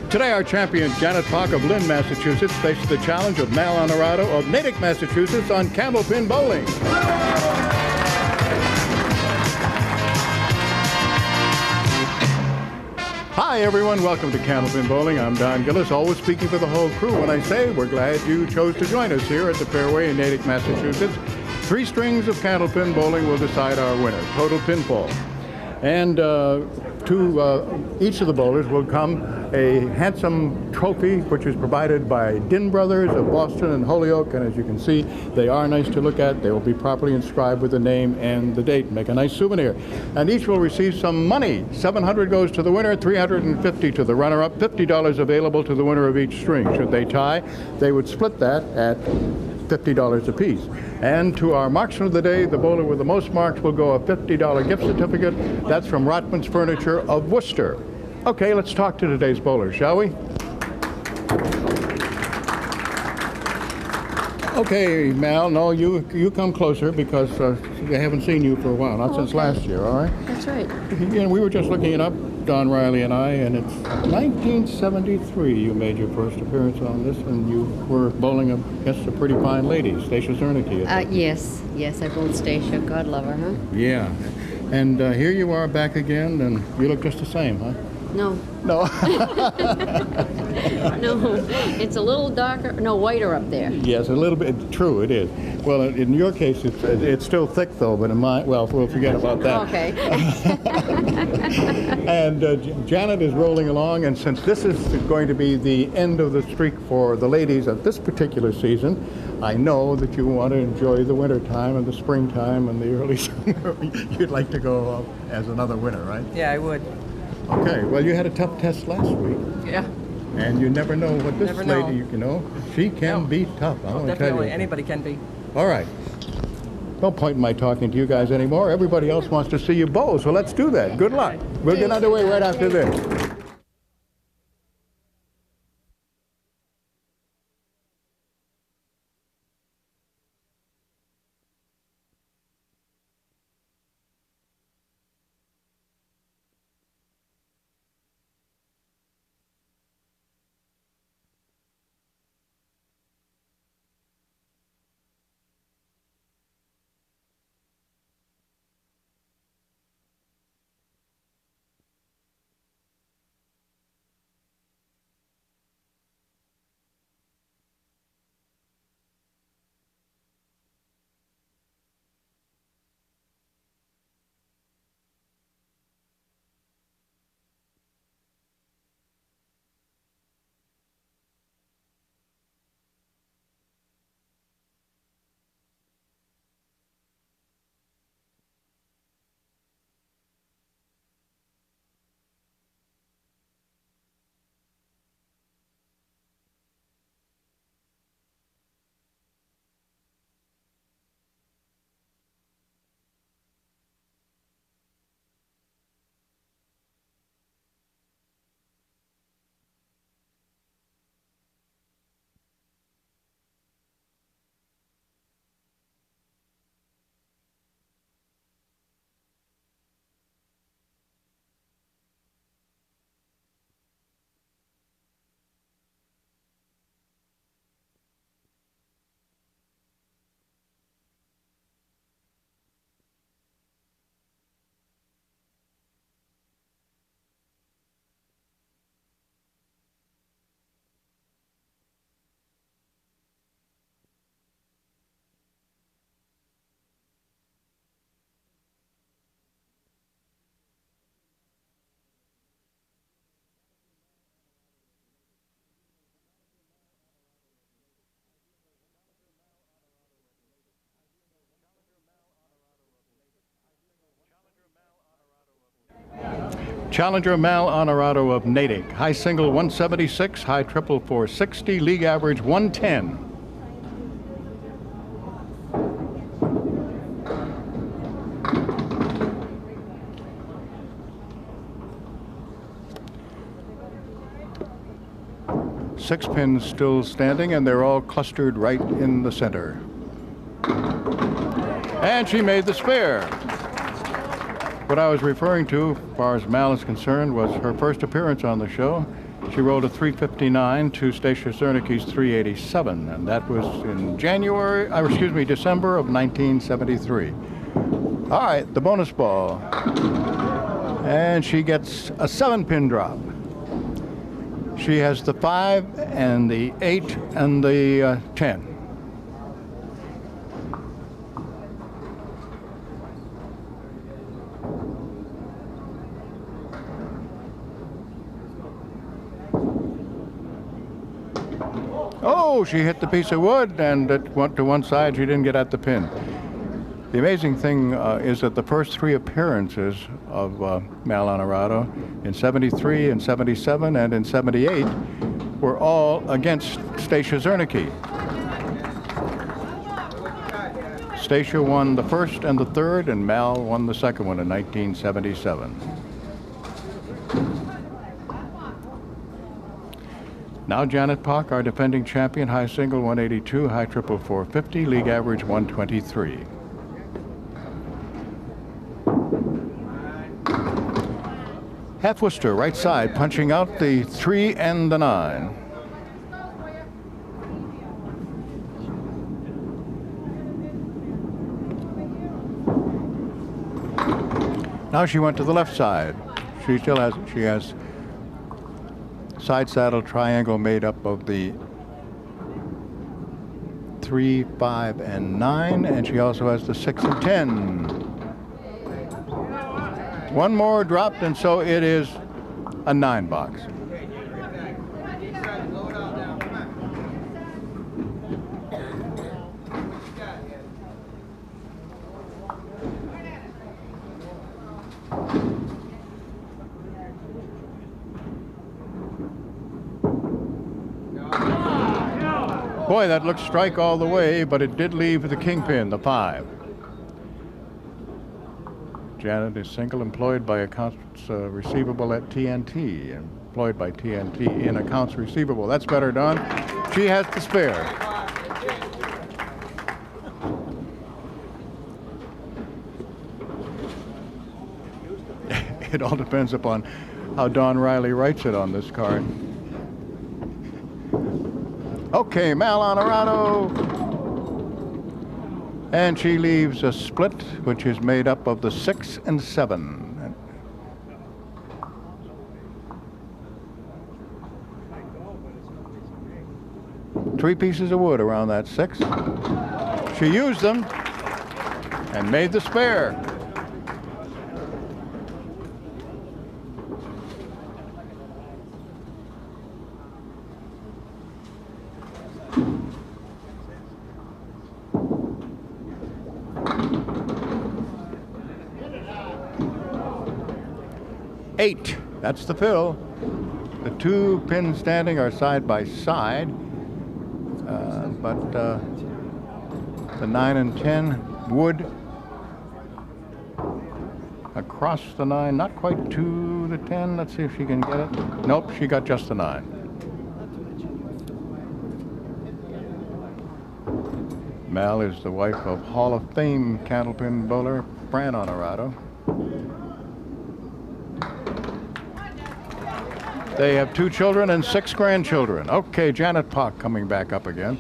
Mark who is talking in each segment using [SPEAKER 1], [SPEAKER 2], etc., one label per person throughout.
[SPEAKER 1] Today, our champion, Janet Poch of Lynn, Massachusetts, faces the challenge of Mal Onorato of Natick, Massachusetts on Candlepin Bowling. Hi, everyone. Welcome to Candlepin Bowling. I'm Don Gillis, always speaking for the whole crew when I say we're glad you chose to join us here at the Fairway in Natick, Massachusetts. 3 strings of Candlepin Bowling will decide our winner, total pinfall. And to each of the bowlers will come a handsome trophy, which is provided by Din Brothers of Boston and Holyoke. And as you can see, they are nice to look at. They will be properly inscribed with the name and the date. Make a nice souvenir. And each will receive some money. $700 goes to the winner, $350 to the runner-up, $50 available to the winner of each string. Should they tie, they would split that at $50 apiece. And to our marksman of the day, the bowler with the most marks will go a $50 gift certificate. That's from Rotman's Furniture of Worcester. Okay, let's talk to today's bowler, shall we? Okay, Mal, no, you come closer because I haven't seen you for a while, not since last year, all right?
[SPEAKER 2] That's right.
[SPEAKER 1] You know, we were just looking it up, Don Riley and I, and it's 1973 you made your first appearance on this, and you were bowling against a pretty fine lady, Stacia Zernicke.
[SPEAKER 2] Yes, I bowled Stacia. God love her, huh?
[SPEAKER 1] Yeah. And here you are back again, and you look just the same, huh?
[SPEAKER 2] No.
[SPEAKER 1] No.
[SPEAKER 2] No, it's a little darker, whiter up there.
[SPEAKER 1] Yes, a little bit. True, it is. Well, in your case, it's still thick, though, but in mine, well, we'll forget about that.
[SPEAKER 2] Okay.
[SPEAKER 1] And Janet is rolling along, and since this is going to be the end of the streak for the ladies of this particular season, I know that you want to enjoy the winter time and the springtime and the early summer. You'd like to go up as another winner, right?
[SPEAKER 3] Yeah, I would.
[SPEAKER 1] Okay, well, you had a tough test last week.
[SPEAKER 3] Yeah.
[SPEAKER 1] And you never know what this lady, you know, she can be tough. I want to tell you.
[SPEAKER 3] Definitely, anybody can be.
[SPEAKER 1] All right. No point in my talking to you guys anymore. Everybody else wants to see you bowl, so let's do that. Good luck. We'll get underway right after this. Challenger Mal Onorato of Natick. High single 176, high triple 460, league average 110. Six pins still standing, and they're all clustered right in the center. And she made the spare. What I was referring to, as far as Mal is concerned, was her first appearance on the show. She rolled a 359 to Stacia Zernicke's 387, and that was in December of 1973. All right, the bonus ball. And she gets a 7-pin drop. She has the 5 and the 8 and the 10. Oh, she hit the piece of wood and it went to one side. She didn't get at the pin. The amazing thing is that the first 3 appearances of Mal Onorato in 73, in 77, and in 78 were all against Stacia Zernicke. Stacia won the first and the third, and Mal won the second one in 1977. Now Janet Poch, our defending champion, high single 182, high triple 450, league average 123. Half Worcester, right side, punching out the 3 and the 9. Now she went to the left side. She has side saddle triangle made up of the 3, 5, and 9, and she also has the 6 and 10. One more dropped, and so it is a 9 box. Boy, that looked strike all the way, but it did leave the kingpin, the 5. Janet is single, employed by accounts receivable at TNT, employed by TNT in accounts receivable. That's better done. She has the spare. It all depends upon how Don Riley writes it on this card. Okay, Mal Onorato. And she leaves a split, which is made up of the 6 and 7. 3 pieces of wood around that 6. She used them and made the spare. Eight. That's the fill. The 2 pins standing are side by side, but the 9 and 10 wood across the 9, not quite to the 10. Let's see if she can get it. Nope, she got just the 9. Mal is the wife of Hall of Fame candlepin bowler Fran Onorato. They have 2 children and 6 grandchildren. Okay, Janet Poch coming back up again.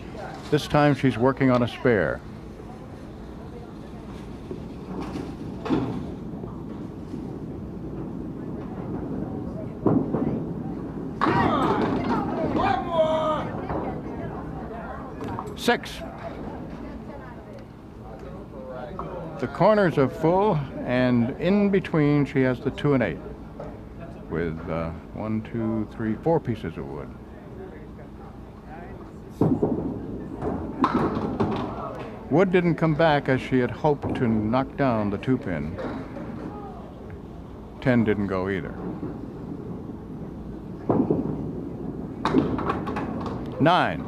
[SPEAKER 1] This time she's working on a spare. Six. The corners are full, and in between she has the 2 and 8. With 1, 2, 3, 4 pieces of wood. Wood didn't come back as she had hoped to knock down the 2 pin. 10 didn't go either. 9.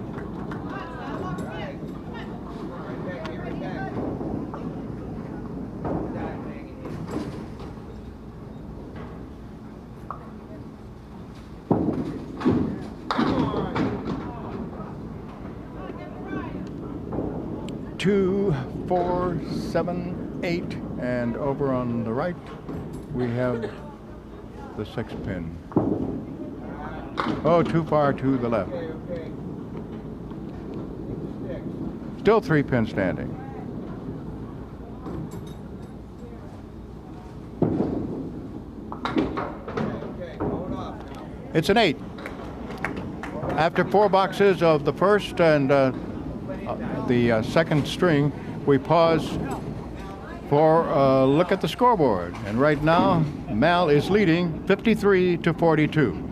[SPEAKER 1] Two, 4, 7, 8, and over on the right we have the 6 pin. Oh, too far to the left. Still 3 pin standing. It's an 8. After 4 boxes of the first and the second string, we pause for a look at the scoreboard. And right now, Mal is leading 53-42.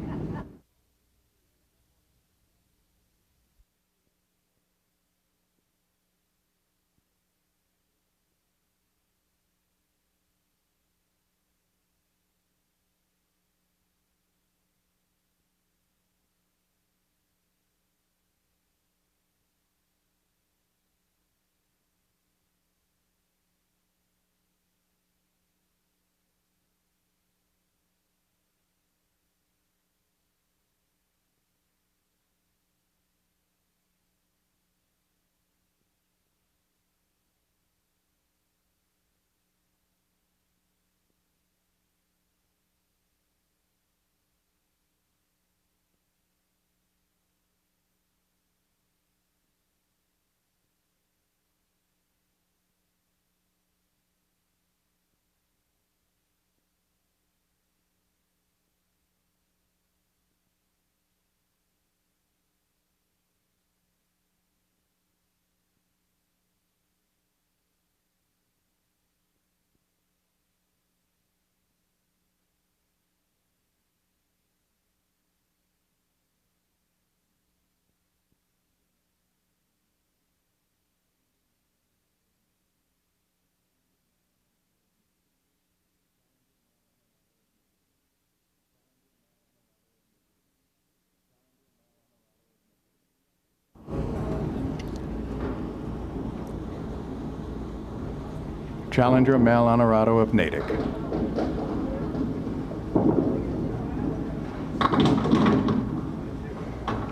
[SPEAKER 1] Challenger Mal Onorato of Natick.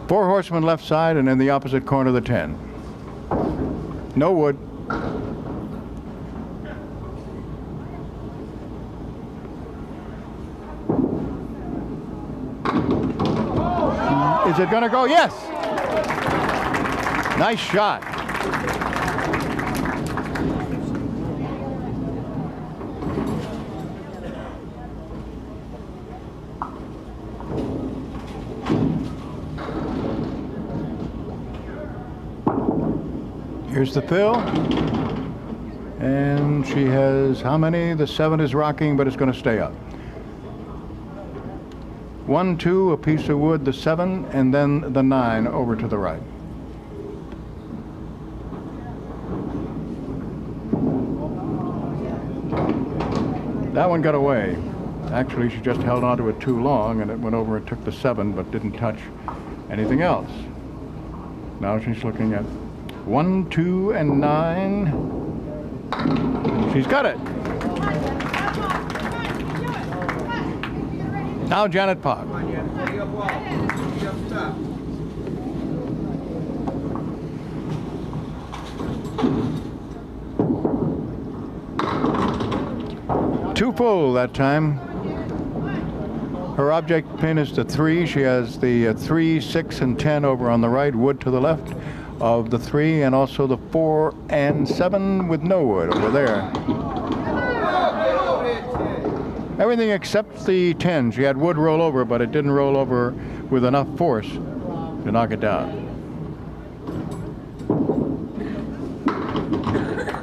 [SPEAKER 1] Four horsemen left side and in the opposite corner the 10. No wood. Is it going to go? Yes. Nice shot. Here's the fill, and she has how many? The 7 is rocking, but it's going to stay up. 1, 2, a piece of wood, the 7, and then the 9 over to the right. That one got away. Actually, she just held onto it too long, and it went over and took the 7, but didn't touch anything else. Now she's looking at 1, 2, and 9. She's got it. Now Janet Poch. 2 full that time. Her object pin is the 3. She has the 3, 6, and 10 over on the right, wood to the left of the 3, and also the 4 and 7 with no wood over there. Everything except the 10. She had wood roll over, but it didn't roll over with enough force to knock it down.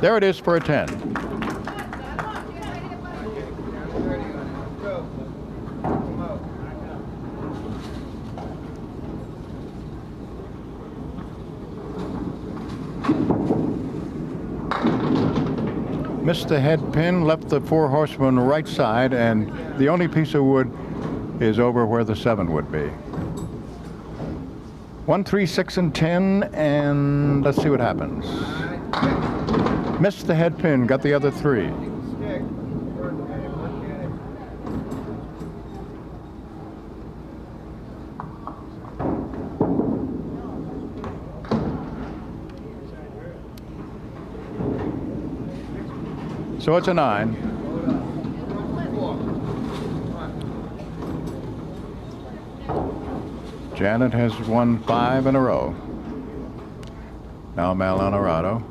[SPEAKER 1] There it is for a 10. Missed the head pin, left the 4 horsemen right side, and the only piece of wood is over where the 7 would be. 1, 3, 6, and 10, and let's see what happens. Missed the head pin, got the other 3. So it's a 9. Janet has won 5 in a row. Now Mal Onorato.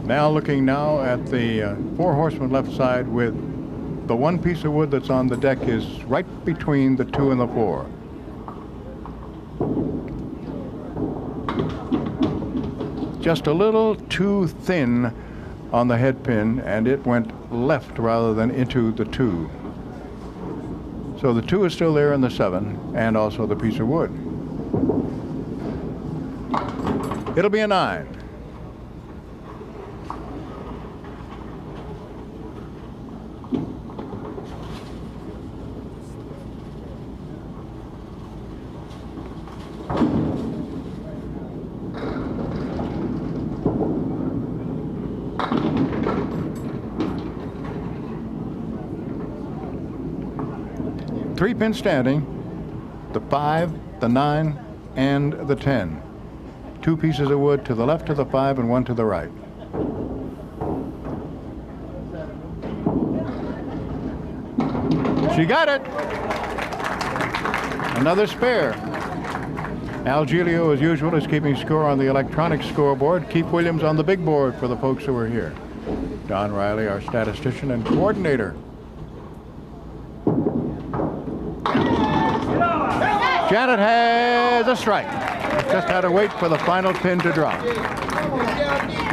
[SPEAKER 1] Now looking now at the 4 horsemen left side, with the one piece of wood that's on the deck is right between the 2 and the 4. Just a little too thin on the head pin, and it went left rather than into the 2. So the 2 is still there in the 7, and also the piece of wood. It'll be a 9. Three pins standing, the 5, the 9, and the 10. 2 pieces of wood to the left of the 5 and 1 to the right. She got it. Another spare. Al Giglio, as usual, is keeping score on the electronic scoreboard. Keith Williams on the big board for the folks who are here. Don Riley, our statistician and coordinator. Janet has a strike. Just had to wait for the final pin to drop,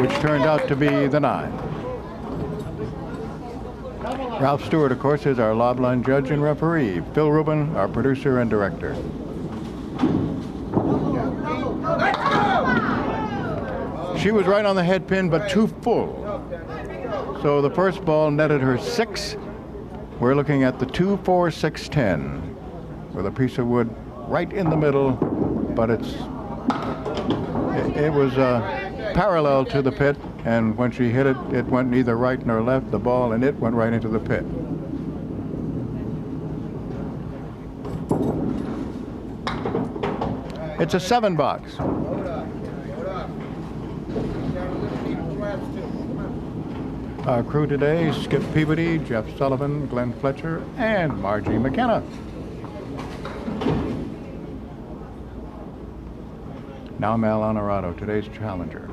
[SPEAKER 1] which turned out to be the 9. Ralph Stewart, of course, is our lob line judge and referee. Phil Rubin, our producer and director. She was right on the head pin, but too full. So the first ball netted her 6. We're looking at the 2, 4, 6, 10 with a piece of wood right in the middle, but it was parallel to the pit, and when she hit it, it went neither right nor left, the ball, and it went right into the pit. It's a 7 box. Our crew today: Skip Peabody, Jeff Sullivan, Glenn Fletcher, and Margie McKenna. Now Mal Onorato, today's challenger.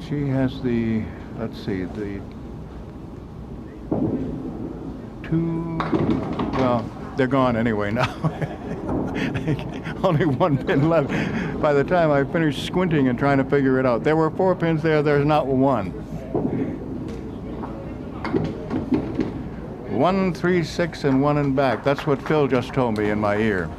[SPEAKER 1] She has the, let's see, the 2, well, they're gone anyway now. Only 1 pin left. By the time I finished squinting and trying to figure it out, there were 4 pins there. There's not 1. 1, 3, 6, and 1 in back. That's what Phil just told me in my ear.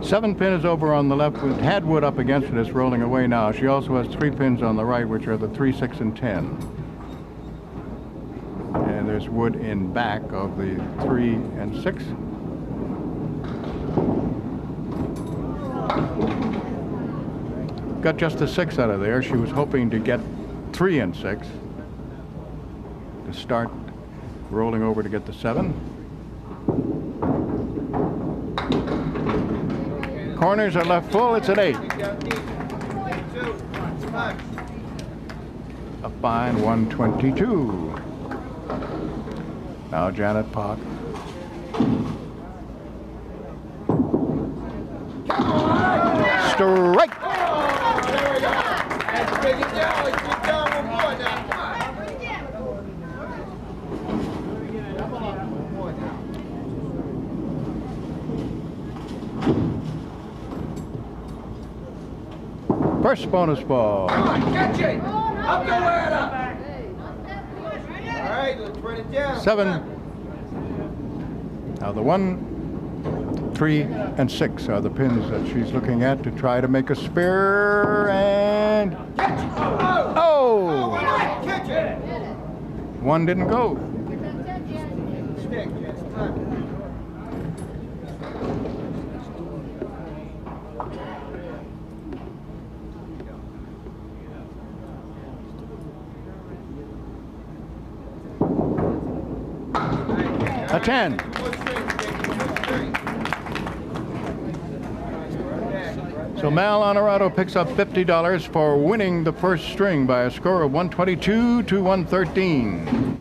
[SPEAKER 1] Seven pin is over on the left with had wood up against it. It's rolling away now. She also has 3 pins on the right, which are the 3, 6, and 10. And there's wood in back of the 3 and 6. Got just a 6 out of there. She was hoping to get 3 and 6 to start rolling over to get the 7. Corners are left full. It's an 8. A fine 122. Now Janet Poch. Strike. First bonus ball.
[SPEAKER 3] Come on, catch it! Up the ladder! All right, let's write it down.
[SPEAKER 1] 7. Now the 1, 3, and 6 are the pins that she's looking at to try to make a spare, and
[SPEAKER 3] Oh!
[SPEAKER 1] oh!
[SPEAKER 3] Catch it!
[SPEAKER 1] 1 didn't go. 10. So Mal Onorato picks up $50 for winning the first string by a score of 122 to 113.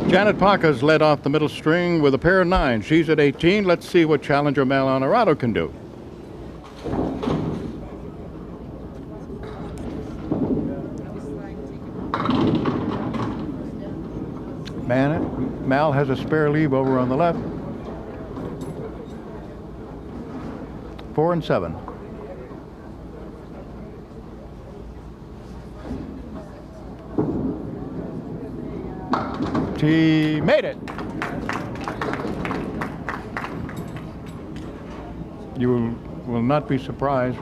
[SPEAKER 1] Janet Poch has led off the middle string with a pair of 9. She's at 18. Let's see what challenger Mal Onorato can do. Mal has a spare leave over on the left. 4 and 7. She made it. You will not be surprised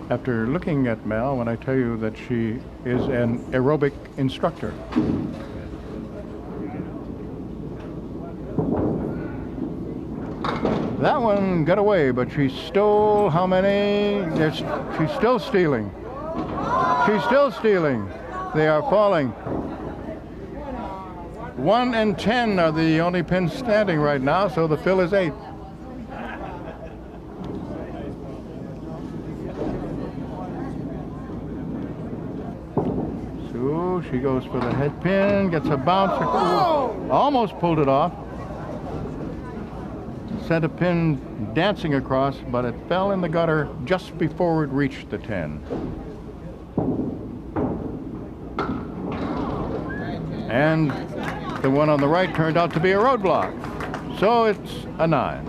[SPEAKER 1] after looking at Mal, when I tell you that she is an aerobic instructor. That one got away, but she stole how many? She's still stealing. She's still stealing. They are falling. 1 and 10 are the only pins standing right now, so the fill is 8. So she goes for the head pin, gets a bounce. Almost pulled it off. Sent a pin dancing across, but it fell in the gutter just before it reached the 10. And the one on the right turned out to be a roadblock. So it's a 9.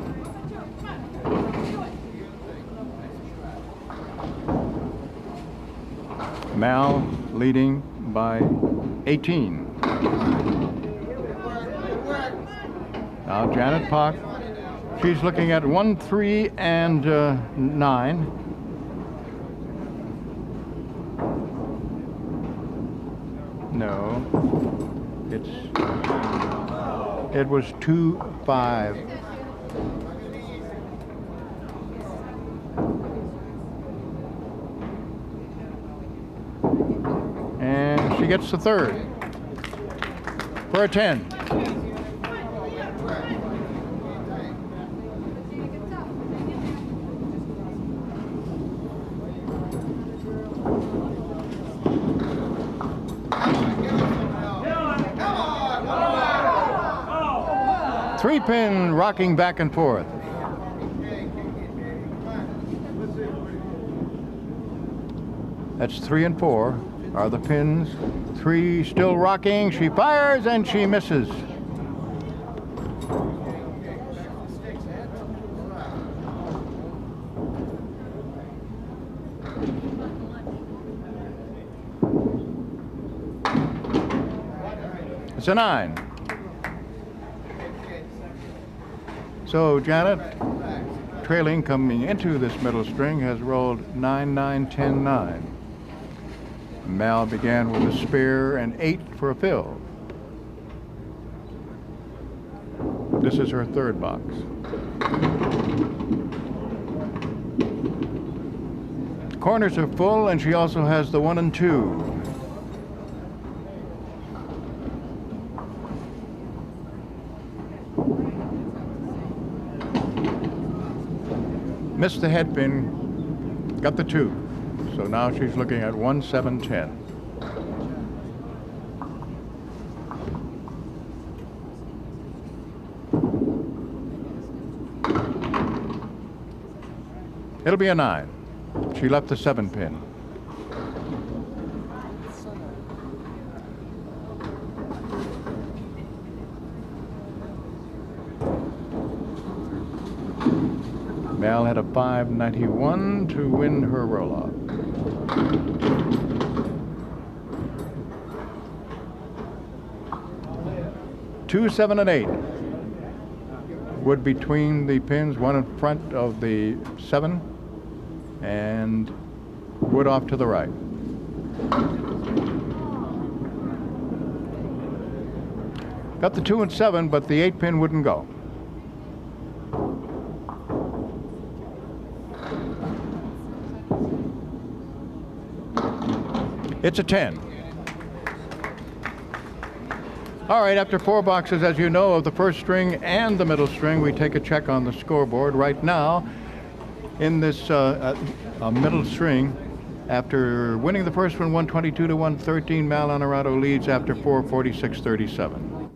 [SPEAKER 1] Mal leading by 18. Now Janet Poch, she's looking at 1, 3, and 9. No, it was 2, 5. And she gets the third for a 10. Three-pin rocking back and forth. That's 3 and 4 are the pins. 3 still rocking. She fires and she misses. It's a 9. So Janet, trailing coming into this middle string, has rolled 9, 9, 10, 9. Mal began with a spare and 8 for a fill. This is her third box. Corners are full, and she also has the 1 and 2. Missed the head pin, got the 2. So now she's looking at 1, 7, 10. It'll be a 9. She left the 7 pin. Mal had a 591 to win her roll-off. Two, 7, and 8. Wood between the pins, one in front of the 7, and wood off to the right. Got the 2 and 7, but the 8 pin wouldn't go. It's a 10. All right, after 4 boxes, as you know, of the first string and the middle string, we take a check on the scoreboard. Right now, in this middle string, after winning the first one, 122 to 113, Mal Onorato leads after 4, 46-37.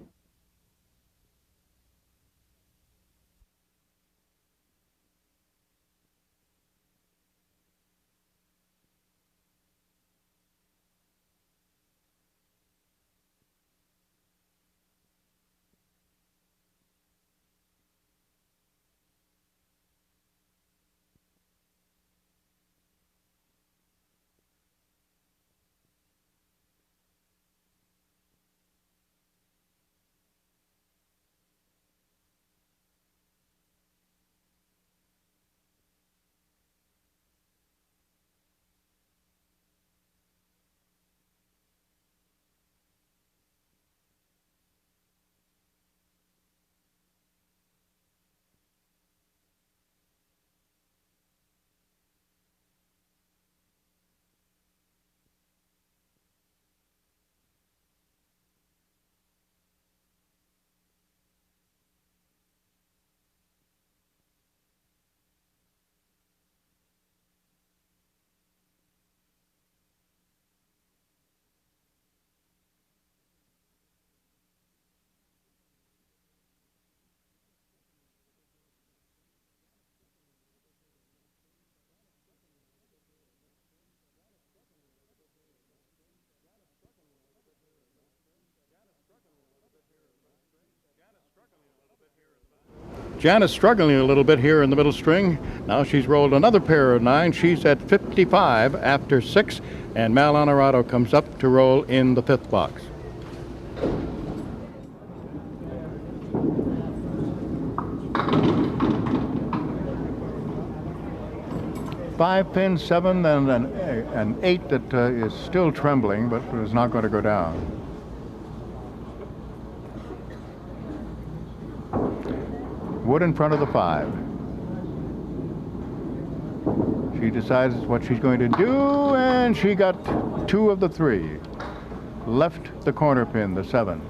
[SPEAKER 1] Janet's struggling a little bit here in the middle string. Now she's rolled another pair of 9. She's at 55 after 6, and Mal Onorato comes up to roll in the 5th box. Five pin, 7, and an 8 that is still trembling, but is not going to go down. Wood in front of the 5. She decides what she's going to do, and she got 2 of the 3. Left the corner pin, the 7.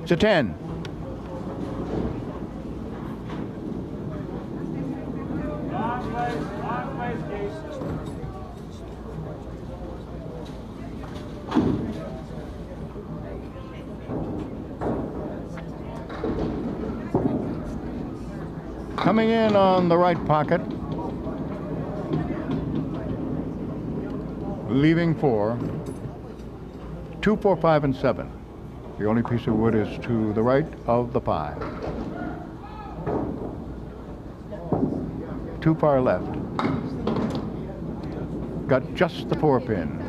[SPEAKER 1] It's a 10. Coming in on the right pocket, leaving 4, 2, 4, 5, and 7. The only piece of wood is to the right of the 5. Too far left. Got just the 4 pin.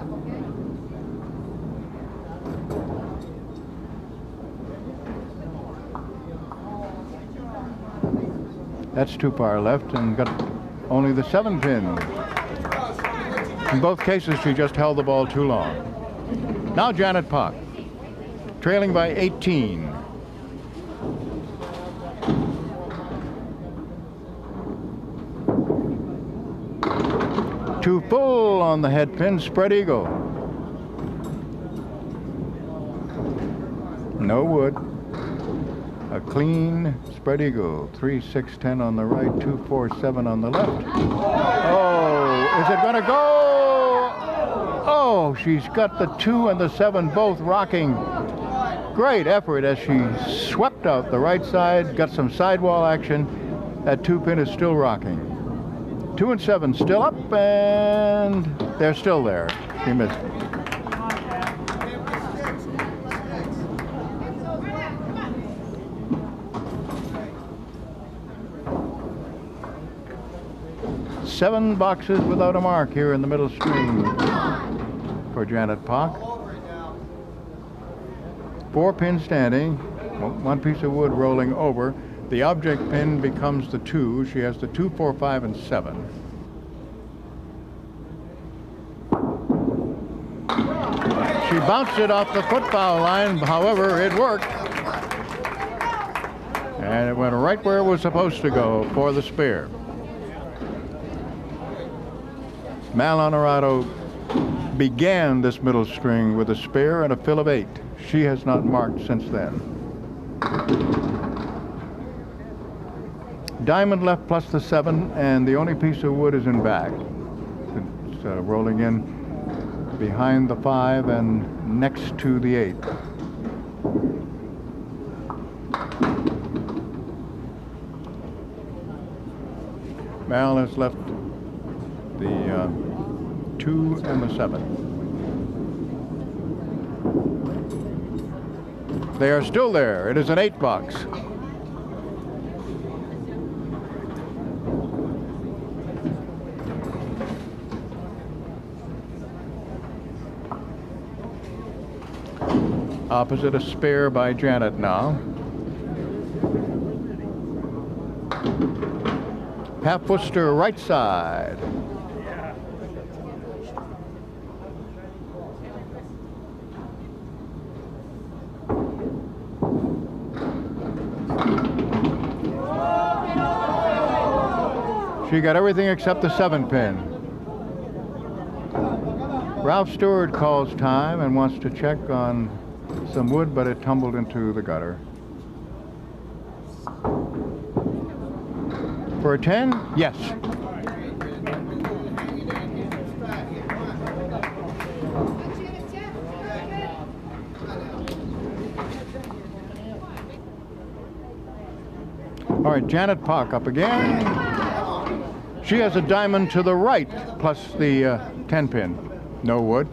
[SPEAKER 1] That's too far left, and got only the 7 pin. In both cases, she just held the ball too long. Now Janet Poch, trailing by 18. Too full on the head pin, spread eagle. No wood. A clean spread eagle. 3, 6, 10 on the right, 2, 4, 7 on the left. Oh, is it going to go? Oh, she's got the 2 and the 7 both rocking. Great effort as she swept out the right side, got some sidewall action. That 2 pin is still rocking. 2 and 7 still up, and they're still there. She missed it. Seven boxes without a mark here in the middle string for Janet Poch. 4 pins standing, 1 piece of wood rolling over. The object pin becomes the 2. She has the 2, 4, 5, and 7. She bounced it off the foot foul line, however, it worked. And it went right where it was supposed to go for the spare. Mal Onorato began this middle string with a spare and a fill of 8. She has not marked since then. Diamond left plus the 7, and the only piece of wood is in back. It's rolling in behind the 5 and next to the 8. Mal has left the 2 and the 7. They are still there. It is an 8 box. Opposite a spare by Janet now. Half Worcester right side. She got everything except the 7 pin. Ralph Stewart calls time and wants to check on some wood, but it tumbled into the gutter. For a 10? Yes. All right, Janet Poch up again. She has a diamond to the right, plus the 10 pin. No wood.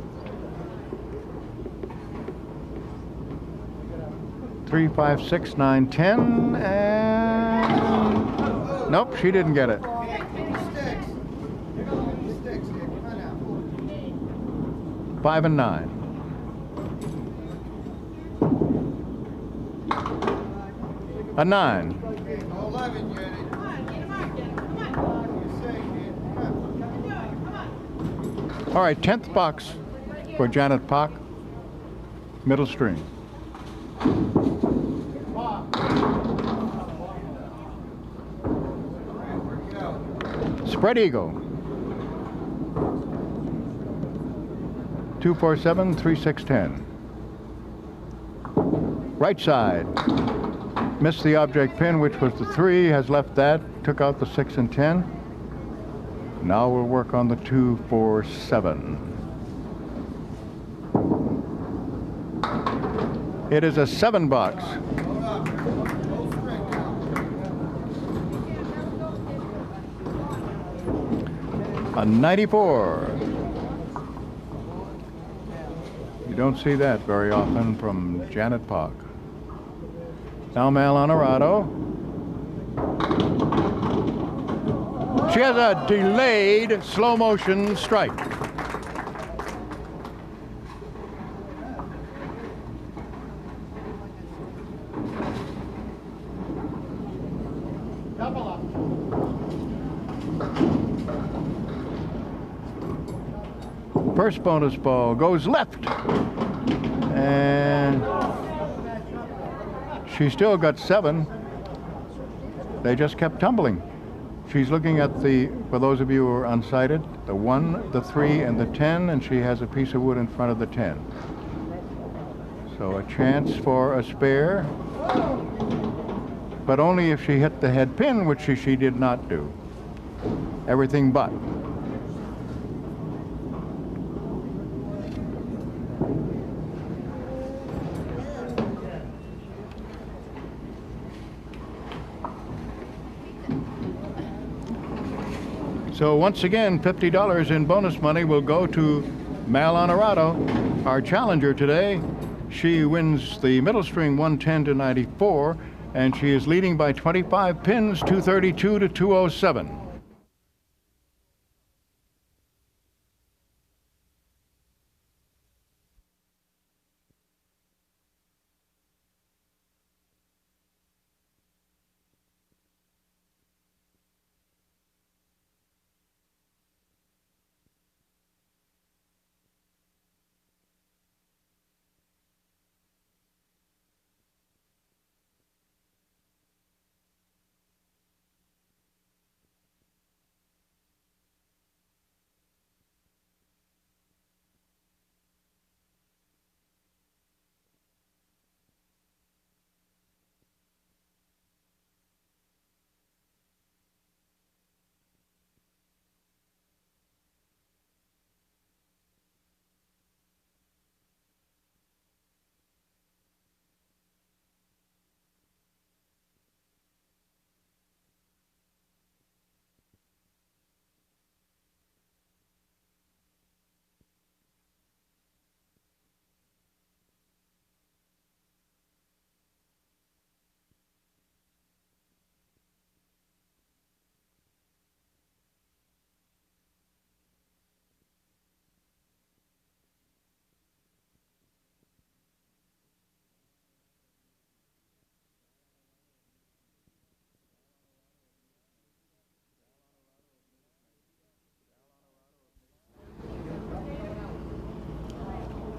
[SPEAKER 1] 3, 5, 6, 9, 10, and nope, she didn't get it. 5 and 9. A 9.
[SPEAKER 3] 11, Janet.
[SPEAKER 1] All right, 10th box for Janet Poch, middle string. Spread eagle. 2, 4, 7, 3, 6, 10. Right side. Missed the object pin, which was the 3, has left that, took out the 6 and 10. Now we'll work on the 2, 4, 7. It is a 7 box. A 94. You don't see that very often from Janet Poch. Now Mal Onorato. She has a delayed slow motion strike. First bonus ball goes left. And she still got 7. They just kept tumbling. She's looking at the, for those of you who are unsighted, the 1, the 3, and the 10, and she has a piece of wood in front of the 10. So a chance for a spare, but only if she hit the head pin, which she did not do. Everything but. So once again, $50 in bonus money will go to Mal Onorato, our challenger today. She wins the middle string 110 to 94, and she is leading by 25 pins, 232 to 207.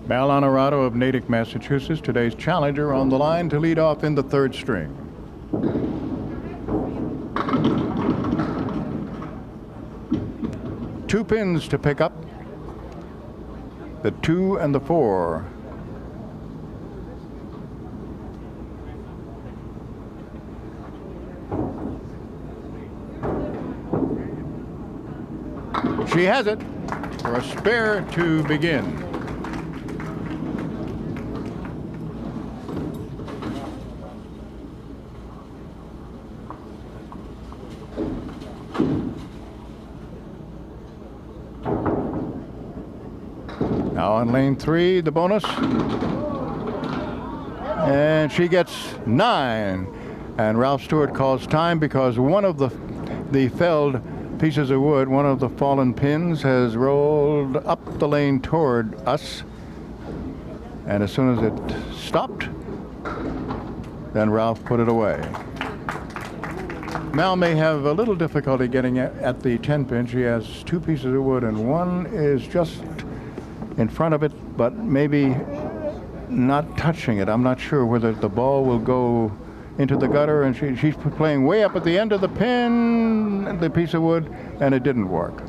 [SPEAKER 1] Mal Onorato of Natick, Massachusetts, today's challenger, on the line to lead off in the 3rd string. Two pins to pick up, the 2 and the 4. She has it for a spare to begin. Now on lane 3, the bonus. And she gets 9. And Ralph Stewart calls time because one of the felled pieces of wood, one of the fallen pins, has rolled up the lane toward us. And as soon as it stopped, then Ralph put it away. Mal may have a little difficulty getting at the 10 pin. She has 2 pieces of wood, and one is just in front of it, but maybe not touching it. I'm not sure whether the ball will go into the gutter, and she's playing way up at the end of the pin, the piece of wood, and it didn't work.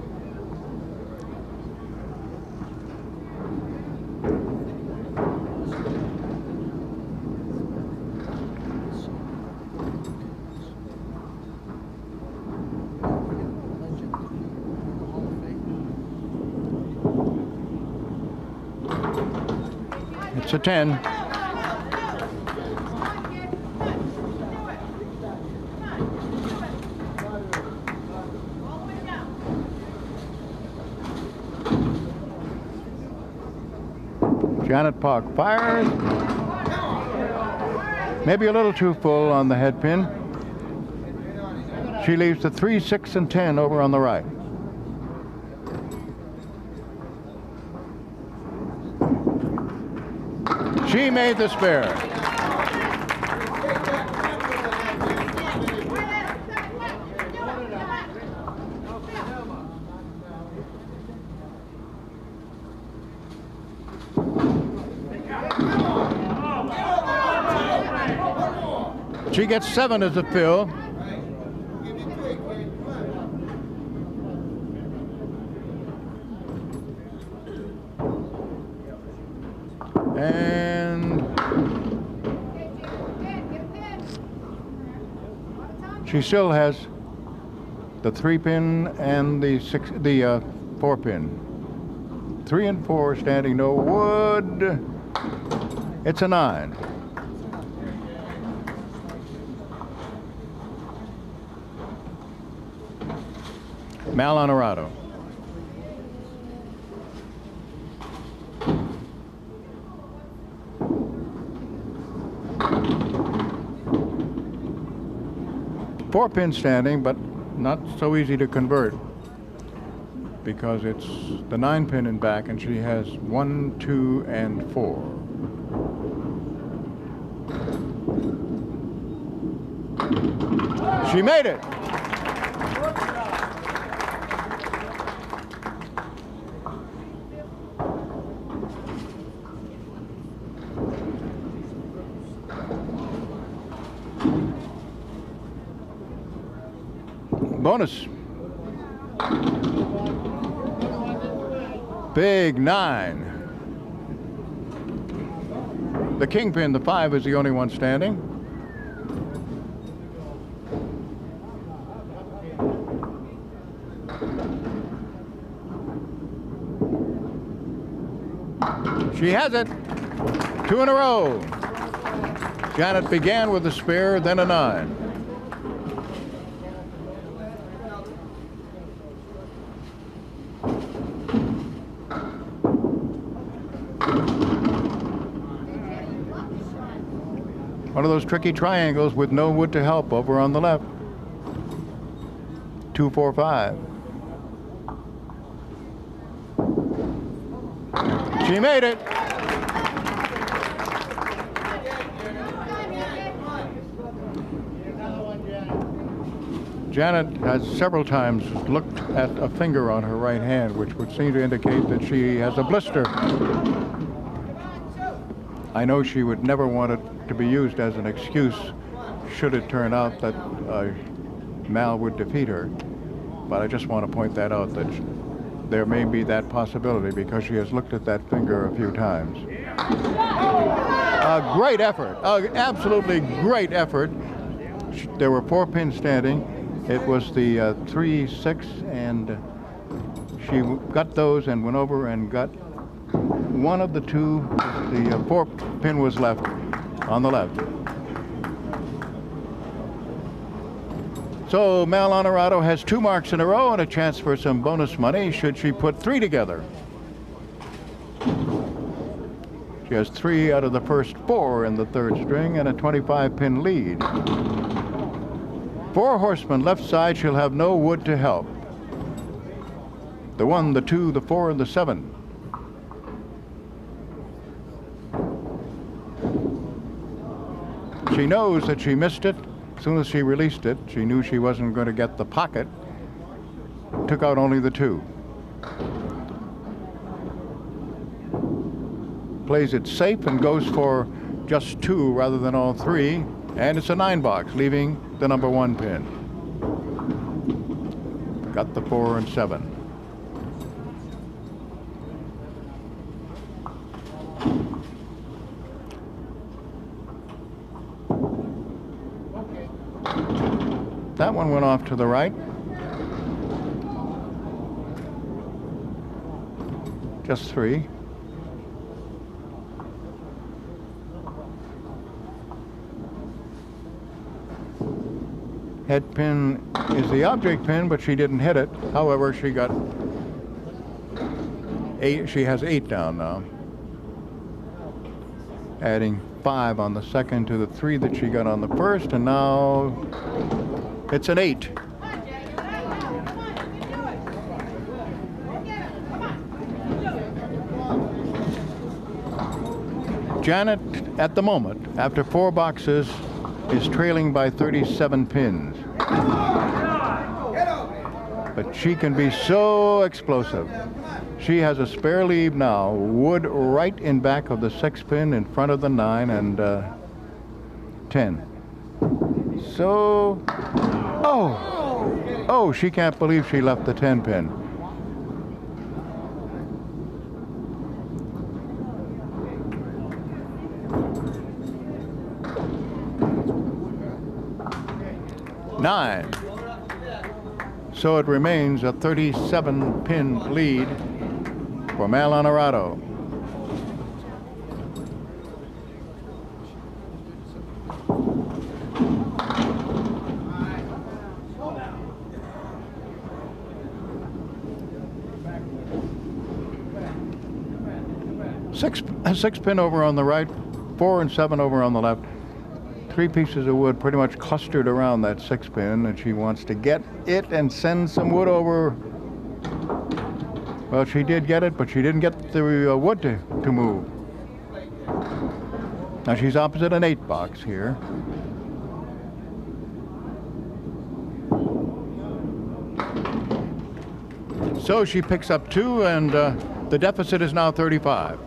[SPEAKER 1] It's a 10. Janet Poch fires. Maybe a little too full on the head pin. She leaves the 3, 6, and 10 over on the right. She made the spare. She gets 7 as a fill. And she still has the 3-pin and the 4-pin. 3 and 4 standing no wood. It's a 9. Mal Onorato. Four-pin standing, but not so easy to convert because it's the 9-pin in back, and she has 1, 2, and 4. She made it. Bonus. Big 9. The kingpin, the 5, is the only one standing. She has it. 2 in a row. Janet began with a spare, then a 9. One of those tricky triangles with no wood to help over on the left. 2, 4, 5. She made it. Janet has several times looked at a finger on her right hand, which would seem to indicate that she has a blister. I know she would never want it to be used as an excuse should it turn out that Mal would defeat her. But I just want to point that out, that there may be that possibility because she has looked at that finger a few times. A great effort, absolutely great effort. There were 4 pins standing. It was the 3, 6, and she got those and went over and got one of the 2. The 4 pin was left on the left. So Mal Onorato has 2 marks in a row and a chance for some bonus money should she put 3 together. She has 3 out of the first 4 in the 3rd string and a 25-pin lead. 4 horsemen left side, she'll have no wood to help. The 1, the 2, the 4, and the 7. She knows that she missed it. As soon as she released it, she knew she wasn't going to get the pocket. Took out only the 2. Plays it safe and goes for just 2 rather than all 3. And it's a 9 box, leaving the number 1 pin. Got the 4 and 7. That one went off to the right. Just 3. Head pin is the object pin, but she didn't hit it. However, she got 8. She has 8 down now. Adding 5 on the second to the 3 that she got on the first, and now it's an 8. Janet, at the moment, after 4 boxes, is trailing by 37 pins. But she can be so explosive. She has a spare lead now, wood right in back of the 6 pin, in front of the 9 and 10. So, oh, she can't believe she left the 10 pin. Nine. So it remains a 37 pin lead for Mal Onorato. Six pin over on the right, 4 and 7 over on the left. 3 pieces of wood pretty much clustered around that 6 pin, and she wants to get it and send some wood over. Well, she did get it, but she didn't get the wood to move. Now she's opposite an 8 box here. So she picks up 2, and the deficit is now 35.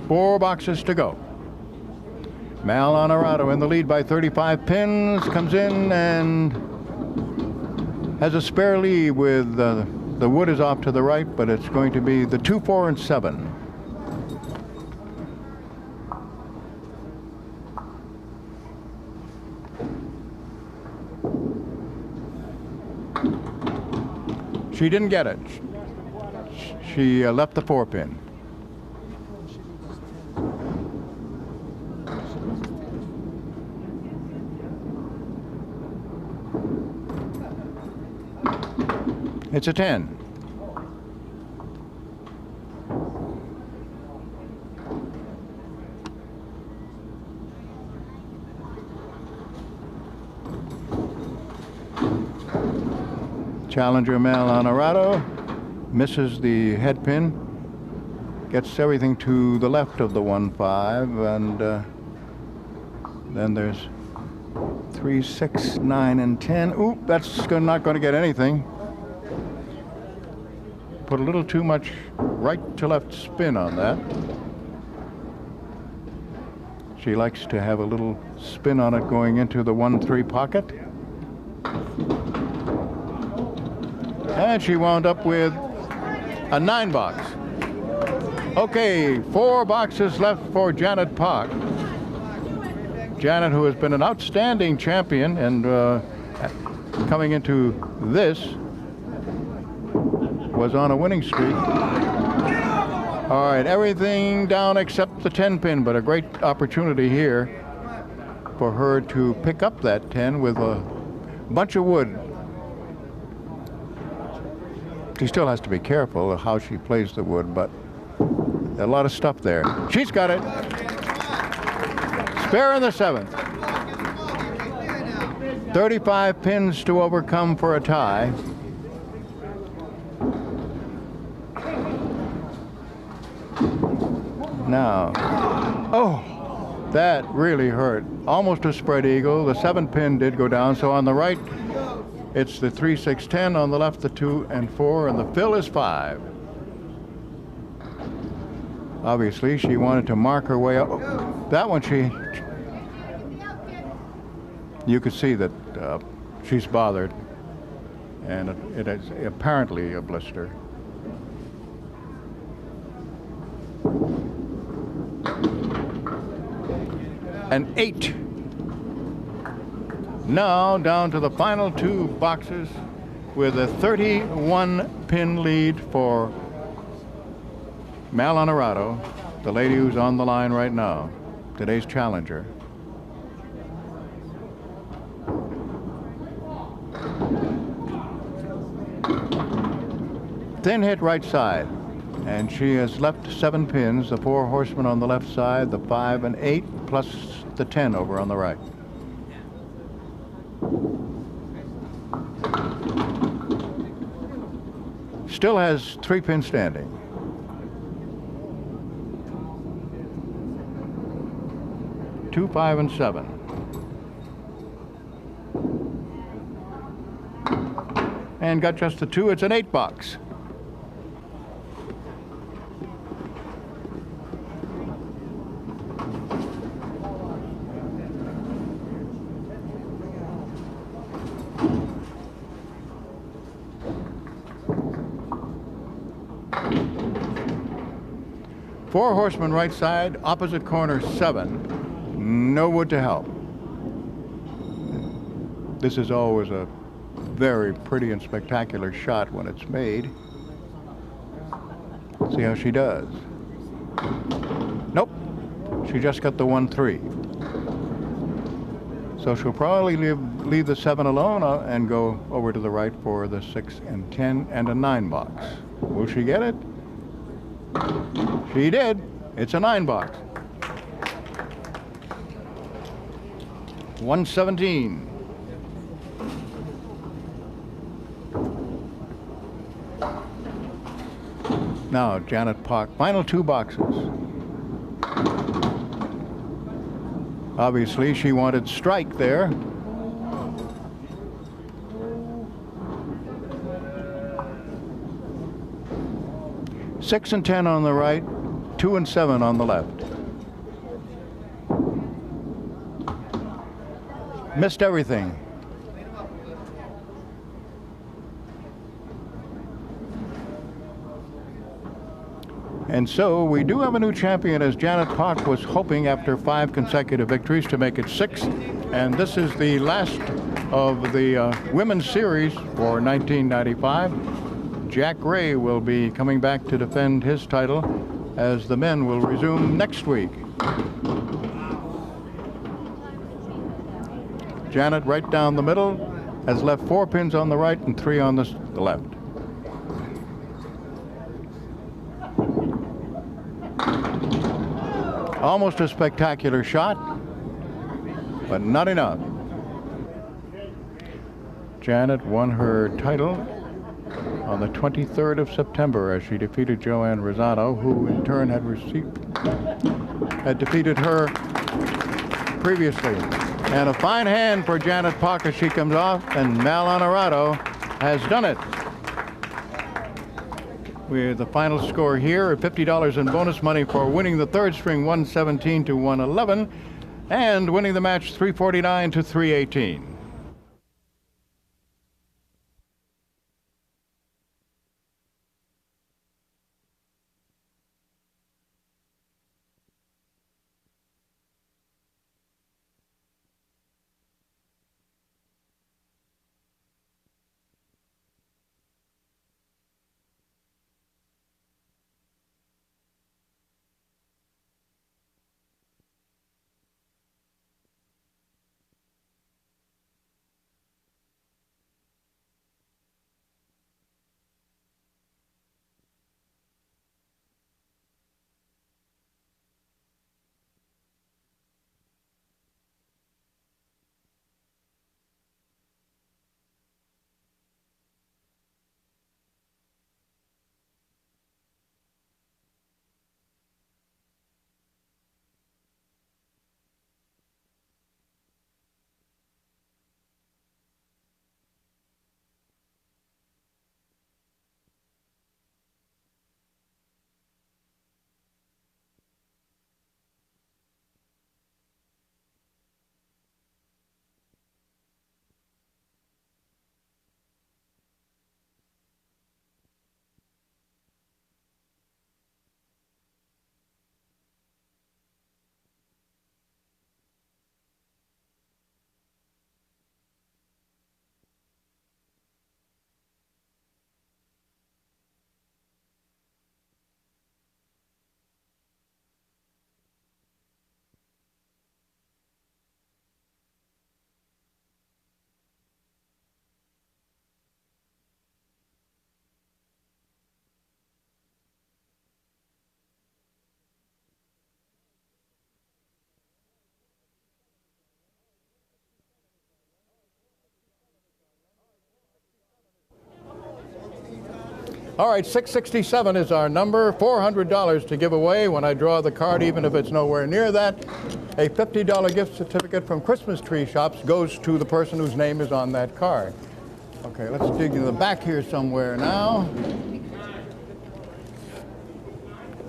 [SPEAKER 1] Four boxes to go. Mal Onorato in the lead by 35 pins, comes in and has a spare lead with the wood is off to the right, but it's going to be the 2, 4, and 7. She didn't get it. She left the 4 pin. It's a 10. Challenger Mal Onorato misses the head pin, gets everything to the left of the 1-5, and then there's 3, 6, 9, and 10. Oop, that's not going to get anything. Put a little too much right to left spin on that. She likes to have a little spin on it going into the 1-3 pocket. And she wound up with a 9 box. Okay, 4 boxes left for Janet Poch. Janet, who has been an outstanding champion, and coming into this, was on a winning streak. All right, everything down except the 10 pin, but a great opportunity here for her to pick up that 10 with a bunch of wood. She still has to be careful of how she plays the wood, but a lot of stuff there. She's got it. Spare in the 7th. 35 pins to overcome for a tie. Now, oh, that really hurt. Almost a spread eagle. The 7 pin did go down, so on the right, it's the 3, 6, 10. On the left, the 2 and 4, and the fill is 5. Obviously, she wanted to mark her way up. That one, you could see that she's bothered, and it is apparently a blister. An 8. Now down to the final 2 boxes with a 31 pin lead for Mal Onorato, the lady who's on the line right now, today's challenger. Thin hit right side, and she has left 7 pins, the 4 horsemen on the left side, the 5 and 8, plus the 10 over on the right. Still has 3 pins standing. Two, 5, and 7. And got just the 2. It's an 8 box. 4 horsemen right side, opposite corner 7. No wood to help. This is always a very pretty and spectacular shot when it's made. See how she does. Nope. She just got the 1-3. So she'll probably leave the 7 alone and go over to the right for the 6 and 10 and a 9 box. Will she get it? She did. It's a 9 box. 117. Now, Janet Poch, final 2 boxes. Obviously, she wanted strike there. Six and 10 on the right, 2 and 7 on the left. Missed everything. And so we do have a new champion, as Janet Poch was hoping after 5 consecutive victories to make it 6. And this is the last of the women's series for 1995. Jack Ray will be coming back to defend his title, as the men will resume next week. Janet right down the middle has left 4 pins on the right and 3 on the left. Almost a spectacular shot, but not enough. Janet won her title on the 23rd of September as she defeated Joanne Rosado, who in turn had defeated her previously. And a fine hand for Janet Poch as she comes off, and Mal Onorato has done it. With the final score here, $50 in bonus money for winning the 3rd string 117 to 111 and winning the match 349 to 318. All right, 667 is our number, $400 to give away when I draw the card, even if it's nowhere near that. A $50 gift certificate from Christmas Tree Shops goes to the person whose name is on that card. Okay, let's dig in the back here somewhere now.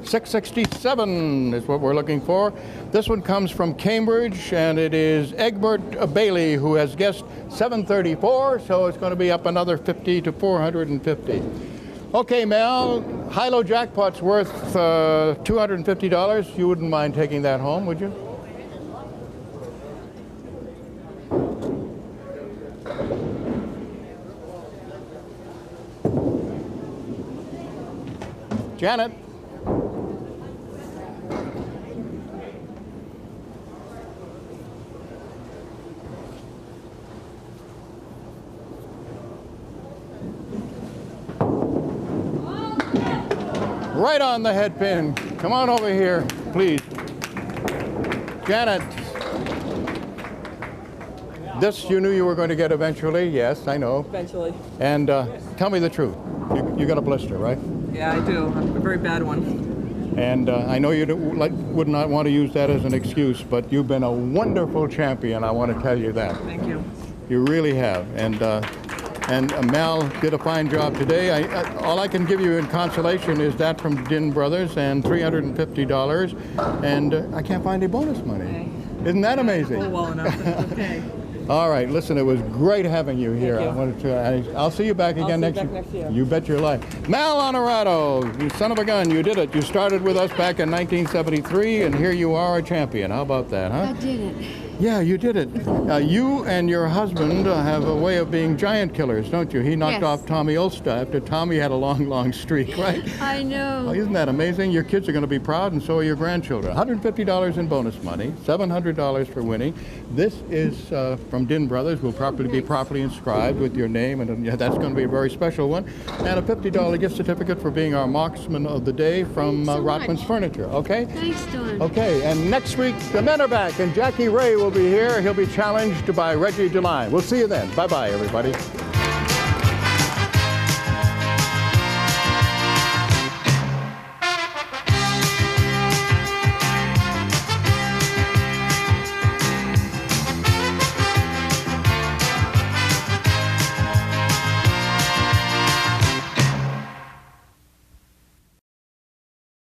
[SPEAKER 1] 667 is what we're looking for. This one comes from Cambridge, and it is Egbert Bailey, who has guessed 734, so it's going to be up another 50 to 450. Okay, Mal, high-low jackpot's worth $250. You wouldn't mind taking that home, would you? Janet. Right on the head pin. Come on over here, please. Janet. This you knew you were going to get eventually. Yes, I know.
[SPEAKER 4] Eventually.
[SPEAKER 1] And tell me the truth. You got a blister, right?
[SPEAKER 4] Yeah, I do. A very bad one.
[SPEAKER 1] And I know you would not want to use that as an excuse, but you've been a wonderful champion. I want to tell you that.
[SPEAKER 4] Thank you.
[SPEAKER 1] You really have. And Mal did a fine job today. All I can give you in consolation is that from Din Brothers and $350, and I can't find any bonus money.
[SPEAKER 4] Okay.
[SPEAKER 1] Isn't that amazing?
[SPEAKER 4] Oh, well enough. It's okay.
[SPEAKER 1] All right, listen, it was great having you here.
[SPEAKER 4] Thank you.
[SPEAKER 1] I'll see you back again next year.
[SPEAKER 4] Next year.
[SPEAKER 1] You bet your life. Mal Onorato, you son of a gun, you did it. You started with us back in 1973, and here you are a champion. How about that, huh?
[SPEAKER 2] I did it.
[SPEAKER 1] Yeah, you did it. You and your husband have a way of being giant killers, don't you? He knocked off Tommy Ulster after Tommy had a long, long streak, right?
[SPEAKER 2] I know.
[SPEAKER 1] Oh, isn't that amazing? Your kids are going to be proud, and so are your grandchildren. $150 in bonus money, $700 for winning. This is from Din Brothers. Will be properly inscribed with your name, and that's going to be a very special one. And a $50 gift certificate for being our marksman of the day from Rotman's Furniture. Okay?
[SPEAKER 2] Thanks, Dawn.
[SPEAKER 1] Okay, and next week the men are back, and Jackie Ray will be here. He'll be challenged by Reggie DeLine. We'll see you then. Bye-bye, everybody.